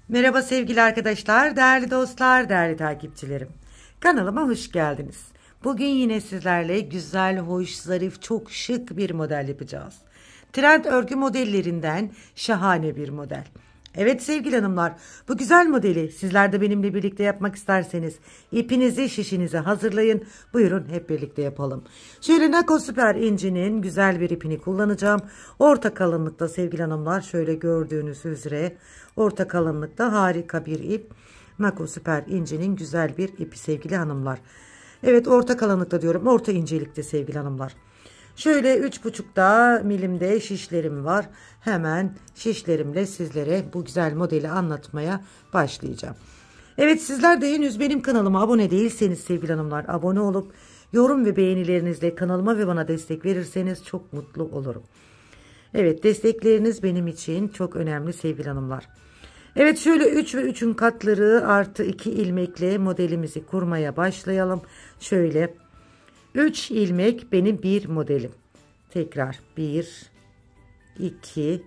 Merhaba sevgili arkadaşlar, değerli dostlar, değerli takipçilerim. Kanalıma hoş geldiniz. Bugün yine sizlerle güzel, hoş, zarif, çok şık bir model yapacağız. Trend örgü modellerinden şahane bir model. Evet sevgili hanımlar, bu güzel modeli sizler de benimle birlikte yapmak isterseniz ipinizi, şişinizi hazırlayın. Buyurun hep birlikte yapalım. Şöyle Nako Süper İnci'nin güzel bir ipini kullanacağım. Orta kalınlıkta sevgili hanımlar, şöyle gördüğünüz üzere orta kalınlıkta harika bir ip. Nako Süper İnci'nin güzel bir ipi sevgili hanımlar. Evet, orta kalınlıkta diyorum, orta incelikte sevgili hanımlar. Şöyle 3,5 milimde şişlerim var. Hemen şişlerimle sizlere bu güzel modeli anlatmaya başlayacağım. Evet, sizler de henüz benim kanalıma abone değilseniz sevgili hanımlar, abone olup yorum ve beğenilerinizle kanalıma ve bana destek verirseniz çok mutlu olurum. Evet, destekleriniz benim için çok önemli sevgili hanımlar. Evet, şöyle 3 ve 3'ün katları artı 2 ilmekle modelimizi kurmaya başlayalım. Şöyle 3 ilmek benim bir modelim. Tekrar 1, 2,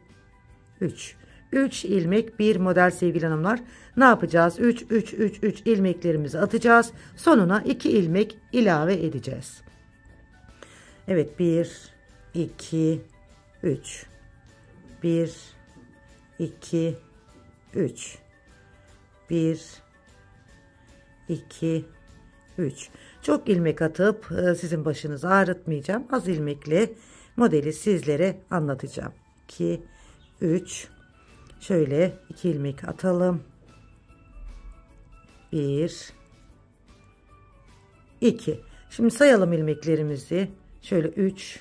3. 3 ilmek bir model sevgili hanımlar. Ne yapacağız? 3, 3, 3, 3 ilmeklerimizi atacağız. Sonuna 2 ilmek ilave edeceğiz. Evet, 1, 2, 3. 1, 2, 3. 1, 2, 3. Çok ilmek atıp sizin başınızı ağrıtmayacağım. Az ilmekle modeli sizlere anlatacağım. 2, 3. Şöyle 2 ilmek atalım. 1, 2. Şimdi sayalım ilmeklerimizi. Şöyle 3,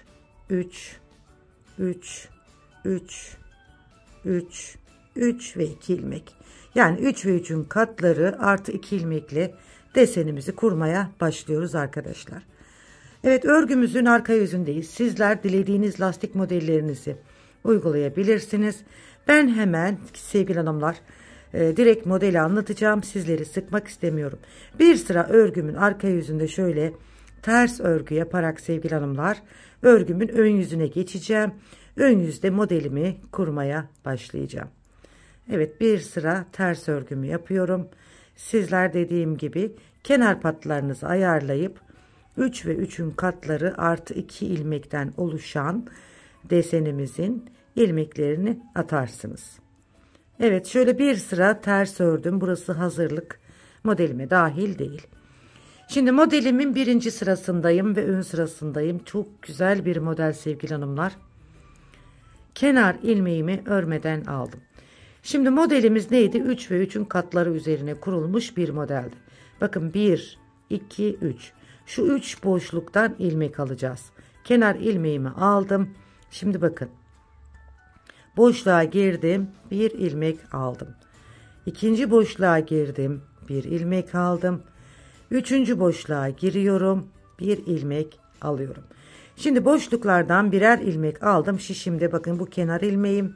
3, 3, 3, 3, 3 ve 2 ilmek. Yani 3 ve 3'ün katları artı 2 ilmekle desenimizi kurmaya başlıyoruz arkadaşlar. Evet, örgümüzün arka yüzündeyiz. Sizler dilediğiniz lastik modellerinizi uygulayabilirsiniz. Ben hemen sevgili hanımlar direkt modeli anlatacağım. Sizleri sıkmak istemiyorum. Bir sıra örgümün arka yüzünde şöyle ters örgü yaparak sevgili hanımlar örgümün ön yüzüne geçeceğim. Ön yüzde modelimi kurmaya başlayacağım. Evet, bir sıra ters örgümü yapıyorum. Sizler dediğim gibi kenar patlarınızı ayarlayıp 3 ve 3'ün katları artı 2 ilmekten oluşan desenimizin ilmeklerini atarsınız. Evet, şöyle bir sıra ters ördüm. Burası hazırlık, modelime dahil değil. Şimdi modelimin birinci sırasındayım ve ön sırasındayım. Çok güzel bir model sevgili hanımlar. Kenar ilmeğimi örmeden aldım. Şimdi modelimiz neydi? 3 ve 3'ün katları üzerine kurulmuş bir modeldi. Bakın 1, 2, 3. Şu 3 boşluktan ilmek alacağız. Kenar ilmeğimi aldım. Şimdi bakın. Boşluğa girdim. Bir ilmek aldım. İkinci boşluğa girdim. Bir ilmek aldım. Üçüncü boşluğa giriyorum. Bir ilmek alıyorum. Şimdi boşluklardan birer ilmek aldım. Şişimde bakın bu kenar ilmeğim.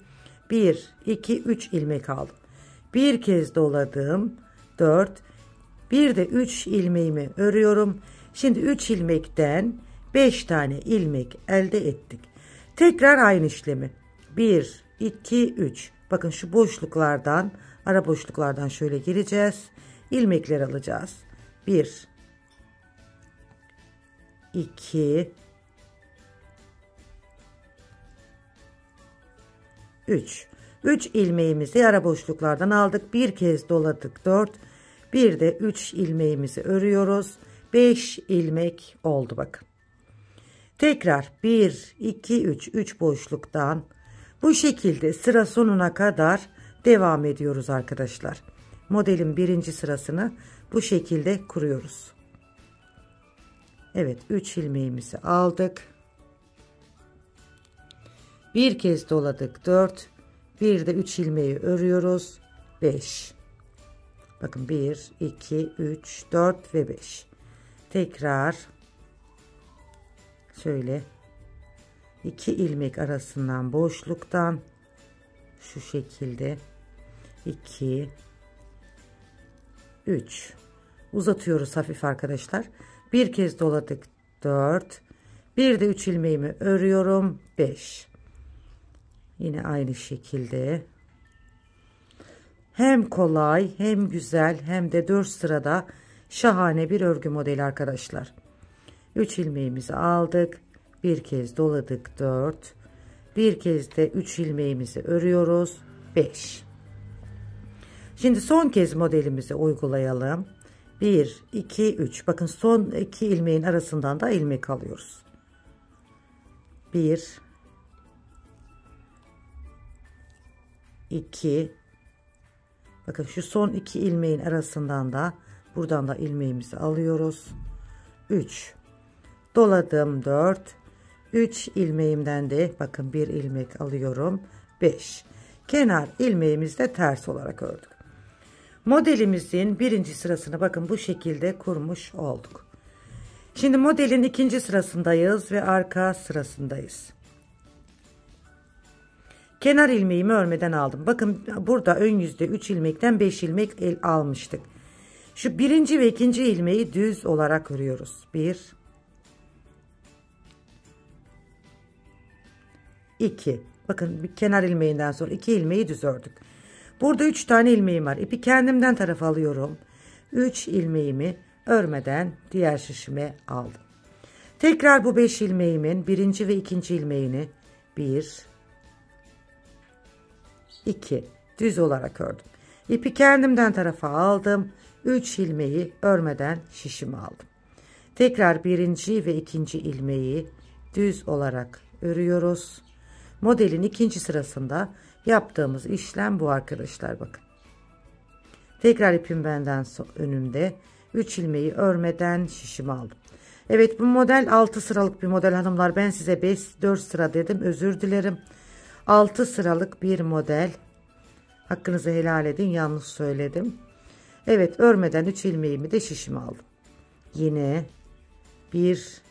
1, 2, 3 ilmek aldım. Bir kez doladım. 4. Bir de 3 ilmeğimi örüyorum. Şimdi 3 ilmekten 5 tane ilmek elde ettik. Tekrar aynı işlemi. 1, 2, 3. Bakın şu boşluklardan, ara boşluklardan şöyle gireceğiz. İlmekler alacağız. 1, 2, 3. 3 ilmeğimizi ara boşluklardan aldık. Bir kez doladık. 4. Bir de 3 ilmeğimizi örüyoruz. 5 ilmek oldu bakın. Tekrar 1, 2, 3. 3 boşluktan bu şekilde sıra sonuna kadar devam ediyoruz arkadaşlar. Modelin birinci sırasını bu şekilde kuruyoruz. Evet, 3 ilmeğimizi aldık. Bir kez doladık. 4. Bir de 3 ilmeği örüyoruz. 5. Bakın 1, 2, 3, 4 ve 5. Tekrar şöyle 2 ilmek arasından boşluktan şu şekilde 2, 3 uzatıyoruz hafif arkadaşlar. Bir kez doladık. 4. Bir de 3 ilmeğimi örüyorum. 5. Yine aynı şekilde Hem kolay hem güzel hem de 4 sırada şahane bir örgü modeli arkadaşlar. 3 ilmeğimizi aldık. Bir kez doladık 4. Bir kez de 3 ilmeğimizi örüyoruz 5. Şimdi son kez modelimizi uygulayalım. 1, 2, 3. Bakın son 2 ilmeğin arasından da ilmek alıyoruz. 1, 2. Bakın şu son 2 ilmeğin arasından da buradan da ilmeğimizi alıyoruz. 3. Doladım 4. 3 ilmeğimden de bakın bir ilmek alıyorum. 5. Kenar ilmeğimizi de ters olarak ördük. Modelimizin birinci sırasını bakın bu şekilde kurmuş olduk. Şimdi modelin ikinci sırasındayız ve arka sırasındayız. Kenar ilmeğimi örmeden aldım. Bakın burada ön yüzde 3 ilmekten 5 ilmek almıştık. Şu birinci ve ikinci ilmeği düz olarak örüyoruz. 1, 2. Bakın bir kenar ilmeğinden sonra 2 ilmeği düz ördük. Burada 3 tane ilmeğim var. İpi kendimden tarafa alıyorum. 3 ilmeğimi örmeden diğer şişime aldım. Tekrar bu 5 ilmeğimin birinci ve ikinci ilmeğini 1, 2 düz olarak ördüm. İpi kendimden tarafa aldım. 3 ilmeği örmeden şişime aldım. Tekrar birinci ve ikinci ilmeği düz olarak örüyoruz. Modelin ikinci sırasında yaptığımız işlem bu arkadaşlar bakın. Tekrar ipim benden önümde. 3 ilmeği örmeden şişime aldım. Evet bu model 6 sıralık bir model hanımlar. Ben size 4 sıra dedim. Özür dilerim. 6 sıralık bir model. Hakkınızı helal edin. Yanlış söyledim. Evet örmeden 3 ilmeğimi de şişime aldım. Yine 1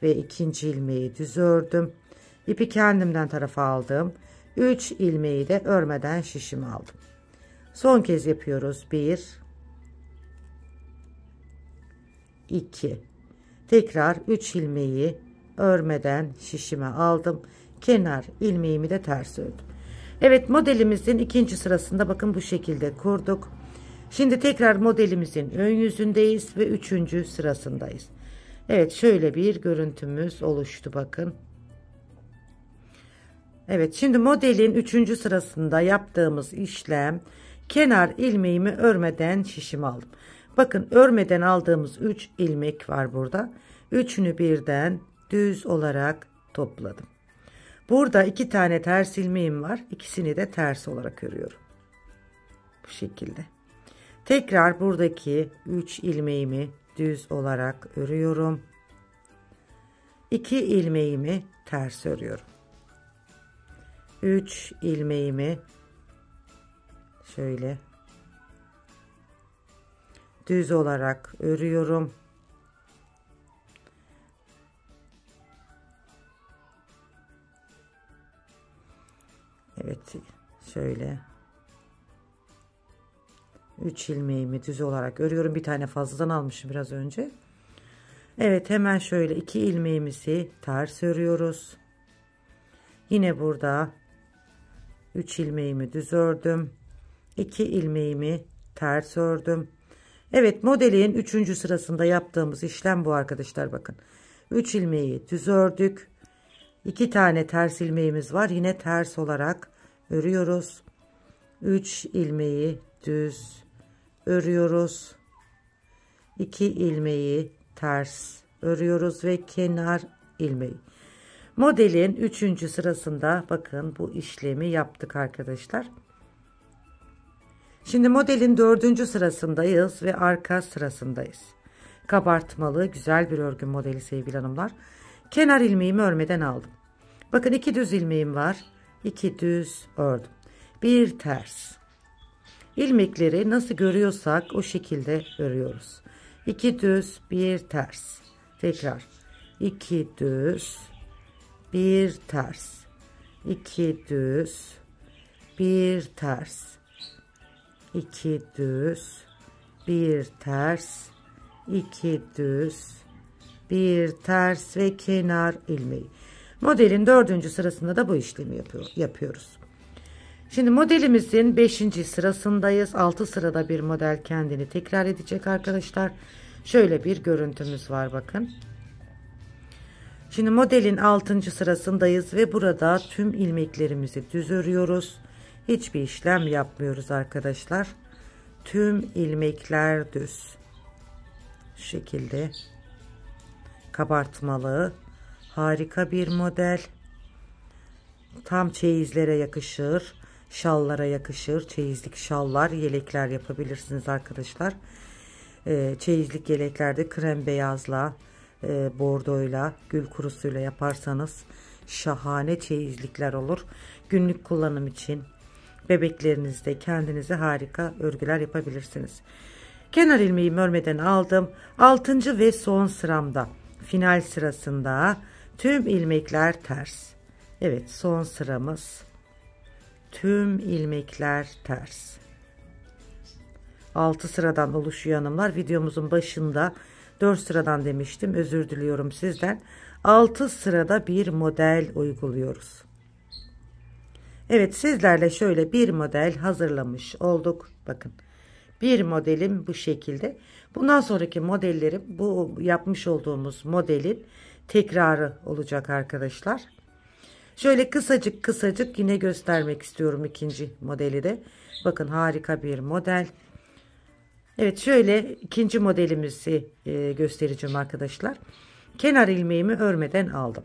ve ikinci ilmeği düz ördüm. İpi kendimden tarafa aldım. 3 ilmeği de örmeden şişime aldım. Son kez yapıyoruz. 1, 2. Tekrar 3 ilmeği örmeden şişime aldım. Kenar ilmeğimi de ters ördüm. Evet modelimizin ikinci sırasında bakın bu şekilde kurduk. Şimdi tekrar modelimizin ön yüzündeyiz ve 3. sırasındayız. Evet şöyle bir görüntümüz oluştu bakın. Evet şimdi modelin 3. sırasında yaptığımız işlem kenar ilmeğimi örmeden şişime aldım. Bakın örmeden aldığımız 3 ilmek var burada. Üçünü birden düz olarak topladım. Burada 2 tane ters ilmeğim var. İkisini de ters olarak örüyorum. Bu şekilde. Tekrar buradaki 3 ilmeğimi düz olarak örüyorum. 2 ilmeğimi ters örüyorum. 3 ilmeğimi şöyle düz olarak örüyorum. Evet şöyle 3 ilmeğimi düz olarak örüyorum. Bir tane fazladan almışım biraz önce. Evet hemen şöyle 2 ilmeğimizi ters örüyoruz. Yine burada 3 ilmeğimi düz ördüm. 2 ilmeğimi ters ördüm. Evet modelin 3. sırasında yaptığımız işlem bu arkadaşlar bakın. 3 ilmeği düz ördük. 2 tane ters ilmeğimiz var. Yine ters olarak örüyoruz. 3 ilmeği düz örüyoruz. 2 ilmeği ters örüyoruz ve kenar ilmeği. Modelin 3. sırasında bakın bu işlemi yaptık arkadaşlar. Şimdi modelin 4. sırasındayız ve arka sırasındayız. Kabartmalı güzel bir örgü modeli sevgili hanımlar. Kenar ilmeğimi örmeden aldım. Bakın 2 düz ilmeğim var. 2 düz ördüm. Bir ters. İlmekleri nasıl görüyorsak o şekilde örüyoruz. 2 düz, bir ters. Tekrar 2 düz, bir ters. 2 düz, bir ters. 2 düz, bir ters. 2 düz, bir ters ve kenar ilmeği. Modelin 4. sırasında da bu işlemi yapıyoruz. Şimdi modelimizin 5. sırasındayız. 6 sırada bir model kendini tekrar edecek arkadaşlar. Şöyle bir görüntümüz var bakın. Şimdi modelin 6. sırasındayız ve burada tüm ilmeklerimizi düz örüyoruz. Hiçbir işlem yapmıyoruz arkadaşlar. Tüm ilmekler düz. Şu şekilde kabartmalı, harika bir model. Tam çeyizlere yakışır, şallara yakışır. Çeyizlik şallar, yelekler yapabilirsiniz arkadaşlar. Çeyizlik yeleklerde krem beyazla, bordoyla, gül kurusuyla yaparsanız şahane çeyizlikler olur. Günlük kullanım için bebeklerinizde kendinize harika örgüler yapabilirsiniz. Kenar ilmeğimi örmeden aldım. 6. ve son sıramda, final sırasında tüm ilmekler ters. Evet, son sıramız. Tüm ilmekler ters. 6 sıradan oluşuyor hanımlar. Videomuzun başında 4 sıradan demiştim. Özür diliyorum sizden. 6 sırada bir model uyguluyoruz. Evet, sizlerle şöyle bir model hazırlamış olduk. Bakın. Bir modelim bu şekilde. Bundan sonraki modellerim bu yapmış olduğumuz modelin tekrarı olacak arkadaşlar. Şöyle kısacık yine göstermek istiyorum ikinci modeli de. Bakın, harika bir model. Evet, şöyle ikinci modelimizi göstereceğim arkadaşlar. Kenar ilmeğimi örmeden aldım.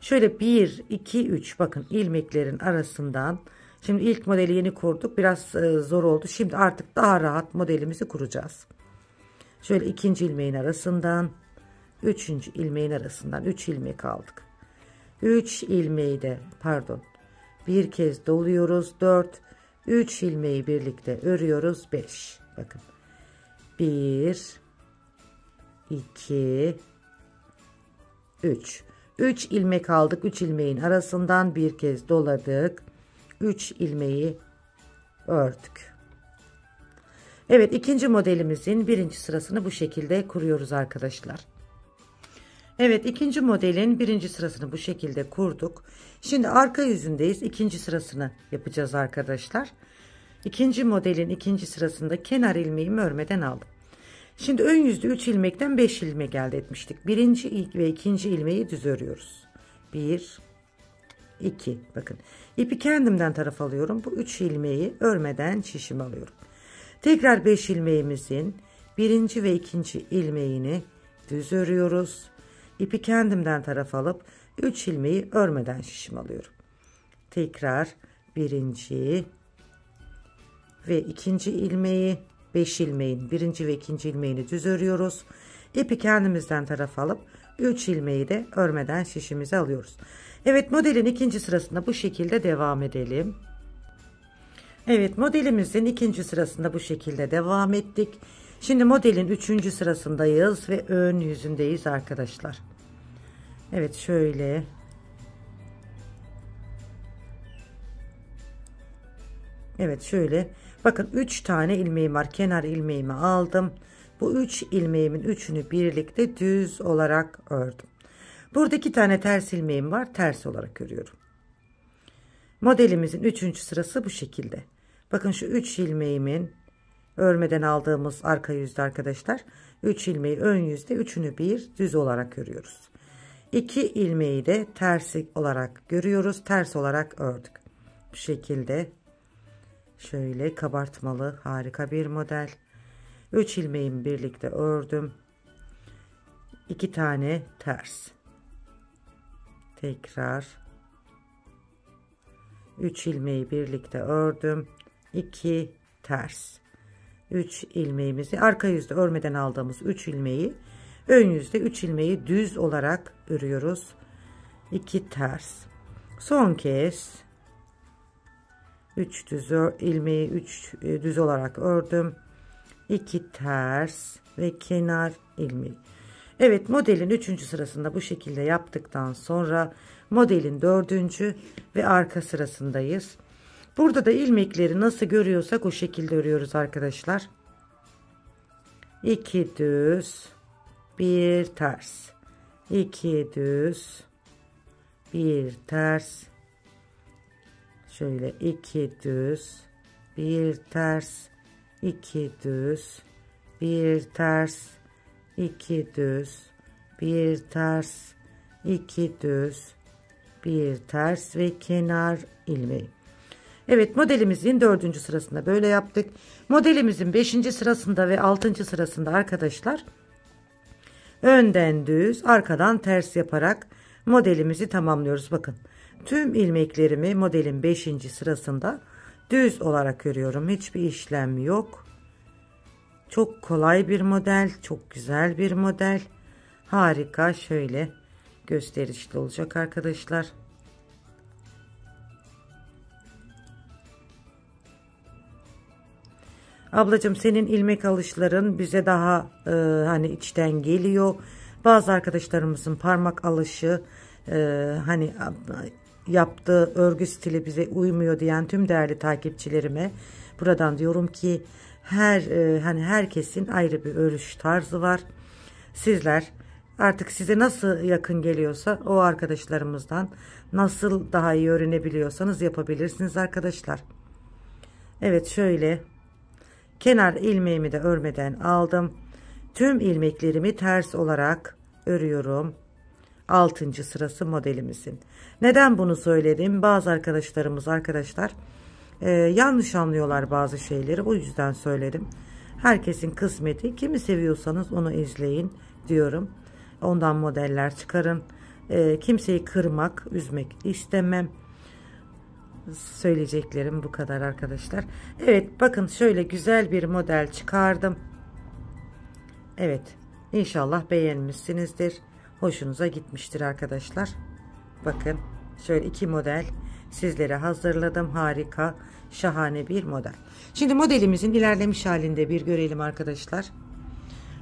Şöyle 1, 2, 3 bakın ilmeklerin arasından. Şimdi ilk modeli yeni kurduk. Biraz zor oldu. Şimdi artık daha rahat modelimizi kuracağız. Şöyle ikinci ilmeğin arasından, üçüncü ilmeğin arasından 3 ilmek aldık. 3 ilmeği de bir kez doluyoruz. 4, 3 ilmeği birlikte örüyoruz. 5. Bakın. 1, 2, 3. 3 ilmek aldık. 3 ilmeğin arasından bir kez doladık. 3 ilmeği ördük. Evet, ikinci modelimizin birinci sırasını bu şekilde kuruyoruz arkadaşlar. Evet, ikinci modelin birinci sırasını bu şekilde kurduk. Şimdi arka yüzündeyiz. İkinci sırasını yapacağız arkadaşlar. İkinci modelin ikinci sırasında kenar ilmeğimi örmeden aldım. Şimdi ön yüzde 3 ilmekten 5 ilmek elde etmiştik. Birinci ve ikinci ilmeği düz örüyoruz. 1, 2. Bakın, ipi kendimden taraf alıyorum. Bu 3 ilmeği örmeden şişim alıyorum. Tekrar 5 ilmeğimizin birinci ve ikinci ilmeğini düz örüyoruz. İpi kendimden taraf alıp 3 ilmeği örmeden şişim alıyorum. Tekrar birinci ve ikinci ilmeği, 5 ilmeğin birinci ve ikinci ilmeğini düz örüyoruz. İpi kendimizden taraf alıp 3 ilmeği de örmeden şişimize alıyoruz. Evet, modelin ikinci sırasında bu şekilde devam edelim. Evet, modelimizin ikinci sırasında bu şekilde devam ettik. Şimdi modelin üçüncü sırasındayız ve ön yüzündeyiz arkadaşlar. Evet, şöyle. Evet, şöyle. Bakın, 3 tane ilmeğim var. Kenar ilmeğimi aldım. Bu 3 ilmeğimin üçünü birlikte düz olarak ördüm. Burada 2 tane ters ilmeğim var. Ters olarak örüyorum. Modelimizin 3. sırası bu şekilde. Bakın, şu 3 ilmeğimin örmeden aldığımız arka yüzde arkadaşlar. 3 ilmeği ön yüzde, üçünü bir düz olarak örüyoruz. 2 ilmeği de tersi olarak görüyoruz. Ters olarak ördük. Bu şekilde. Şöyle kabartmalı harika bir model. 3 ilmeğimi birlikte ördüm. 2 tane ters. Tekrar 3 ilmeği birlikte ördüm. 2 ters. 3 ilmeğimizi arka yüzde örmeden aldığımız 3 ilmeği ön yüzde 3 ilmeği düz olarak örüyoruz. 2 ters. Son kez 3 düz ilmeği 3 düz olarak ördüm. 2 ters ve kenar ilmeği. Evet, modelin 3. sırasında bu şekilde yaptıktan sonra modelin 4. ve arka sırasındayız. Burada da ilmekleri nasıl görüyorsak o şekilde örüyoruz arkadaşlar. 2 düz, 1 ters. 2 düz, 1 ters. Şöyle 2 düz, bir ters, 2 düz, bir ters, 2 düz, bir ters, 2 düz, bir ters ve kenar ilmeği. Evet, modelimizin 4. sırasında böyle yaptık. Modelimizin 5. sırasında ve 6. sırasında arkadaşlar önden düz, arkadan ters yaparak modelimizi tamamlıyoruz. Bakın, tüm ilmeklerimi modelin 5. sırasında düz olarak örüyorum. Hiçbir işlem yok. Çok kolay bir model, çok güzel bir model. Harika, şöyle gösterişli olacak arkadaşlar. Ablacığım, senin ilmek alışların bize daha hani içten geliyor. Bazı arkadaşlarımızın parmak alışı hani yaptığı örgü stili bize uymuyor diyen tüm değerli takipçilerime buradan diyorum ki hani herkesin ayrı bir örüş tarzı var. Sizler artık size nasıl yakın geliyorsa o arkadaşlarımızdan nasıl daha iyi öğrenebiliyorsanız yapabilirsiniz arkadaşlar. Evet, şöyle kenar ilmeğimi de örmeden aldım. Tüm ilmeklerimi ters olarak örüyorum. 6. sırası modelimizin. Neden bunu söyledim? Bazı arkadaşlarımız yanlış anlıyorlar bazı şeyleri. O yüzden söyledim. Herkesin kısmeti. Kimi seviyorsanız onu izleyin diyorum. Ondan modeller çıkarın. Kimseyi kırmak, üzmek istemem. Söyleyeceklerim bu kadar arkadaşlar. Evet, bakın şöyle güzel bir model çıkardım. Evet, inşallah beğenmişsinizdir. Hoşunuza gitmiştir arkadaşlar. Bakın şöyle 2 model sizlere hazırladım. Harika, şahane bir model. Şimdi modelimizin ilerlemiş halinde bir görelim arkadaşlar.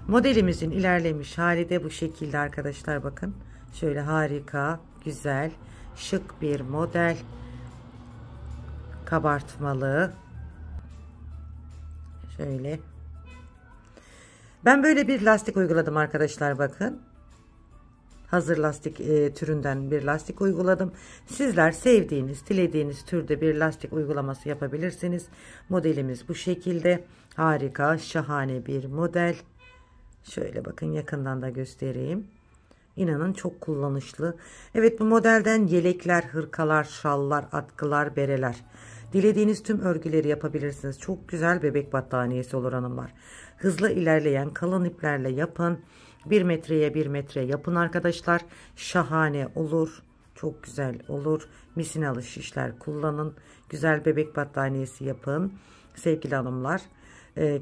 Modelimizin ilerlemiş hali de bu şekilde arkadaşlar. Bakın şöyle harika, güzel, şık bir model. Kabartmalı. Şöyle. Ben böyle bir lastik uyguladım arkadaşlar, bakın. Hazır lastik türünden bir lastik uyguladım. Sizler sevdiğiniz, dilediğiniz türde bir lastik uygulaması yapabilirsiniz. Modelimiz bu şekilde. Harika, şahane bir model. Şöyle bakın, yakından da göstereyim. İnanın çok kullanışlı. Evet, bu modelden yelekler, hırkalar, şallar, atkılar, bereler. Dilediğiniz tüm örgüleri yapabilirsiniz. Çok güzel bebek battaniyesi olur hanımlar. Hızlı ilerleyen kalın iplerle yapın. 1 metreye 1 metre yapın arkadaşlar. Şahane olur. Çok güzel olur. Misinalı şişler kullanın. Güzel bebek battaniyesi yapın. Sevgili hanımlar.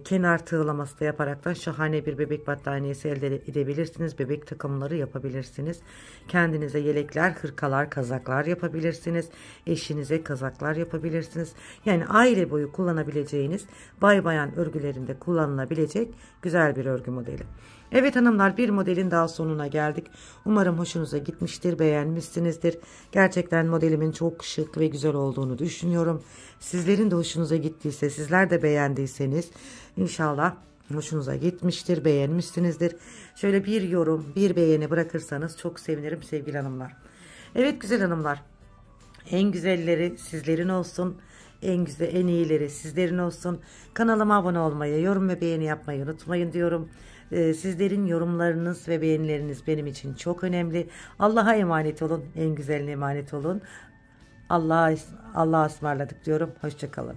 Kenar tığlaması da yaparaktan şahane bir bebek battaniyesi elde edebilirsiniz. Bebek takımları yapabilirsiniz. Kendinize yelekler, hırkalar, kazaklar yapabilirsiniz. Eşinize kazaklar yapabilirsiniz. Yani aile boyu kullanabileceğiniz bay bayan örgülerinde kullanılabilecek güzel bir örgü modeli. Evet hanımlar, bir modelin daha sonuna geldik. Umarım hoşunuza gitmiştir, beğenmişsinizdir. Gerçekten modelimin çok şık ve güzel olduğunu düşünüyorum. Sizlerin de hoşunuza gittiyse, sizler de beğendiyseniz inşallah hoşunuza gitmiştir, beğenmişsinizdir. Şöyle bir yorum, bir beğeni bırakırsanız çok sevinirim sevgili hanımlar. Evet güzel hanımlar, en güzelleri sizlerin olsun. En güzel, en iyileri sizlerin olsun. Kanalıma abone olmayı, yorum ve beğeni yapmayı unutmayın diyorum. Sizlerin yorumlarınız ve beğenileriniz benim için çok önemli. Allah'a emanet olun. En güzeline emanet olun. Allah'a ısmarladık diyorum. Hoşça kalın.